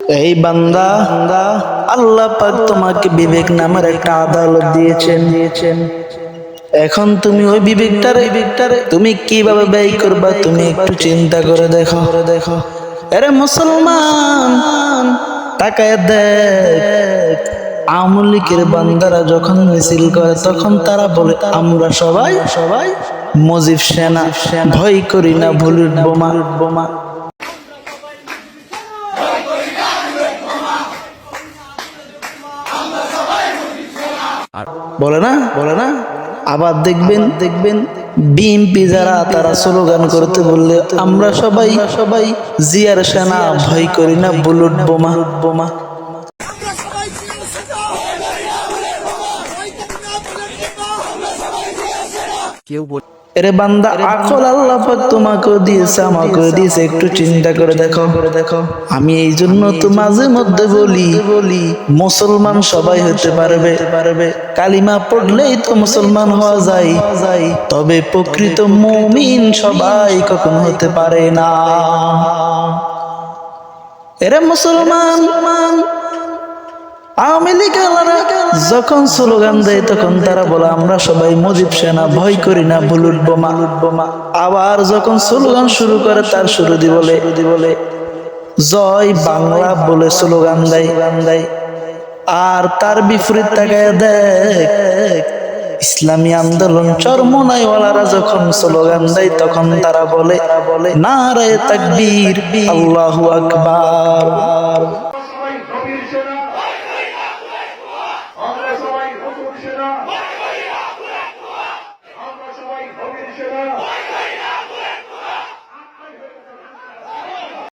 এই বান্দা, আল্লাহ পাক তোমাকে বিবেক নামের একটা আদালত দিয়েছেন। এখন তুমি ওই বিবেকটারে তুমি কিভাবে ব্যয় করবা তুমি একটু চিন্তা করে দেখো। আরে মুসলমান, তাকায় দেখ, আওয়ামী লীগের বান্দারা যখন মিছিল করে তখন তারা বলে আমরা সবাই মুজিব সেনা, ভয় করি না বুলেট বোমা। বলে না। আবার দেখবেন বিএনপি যারা তারা স্লোগান করতে বললে আমরা সবাই জিয়ার সেনা, ভয় করি না বুলেট বোমা। এরে বান্দা, আকল আল্লাহ পাক তোমাকে দিয়েছে, আমাকে দিয়েছে, একটু চিন্তা করে দেখো। আমি এই জন্য তো মাঝে মধ্যে বলি মুসলমান সবাই হতে পারবে, কালিমা পড়লেই তো মুসলমান হওয়া যায়, তবে প্রকৃত মুমিন সবাই কখনো হতে পারে না। এরে মুসলমান, আওয়ামী লীগেরা যখন স্লোগান দেয় তখন তারা বলে আমরা সবাই মুজিব সেনা, ভয় করি না বুলেট বোমা। আবার যখন স্লোগান শুরু করে তার শুরু বলে জয় বাংলা বলে স্লোগান দেয়। আর তার বিপরীত তাকায় দেখ, ইসলামী আন্দোলন চরমনাইওয়ালারা যখন স্লোগান দেয় তখন তারা বলে নারায়ে তাকবীর, আল্লাহু আকবার।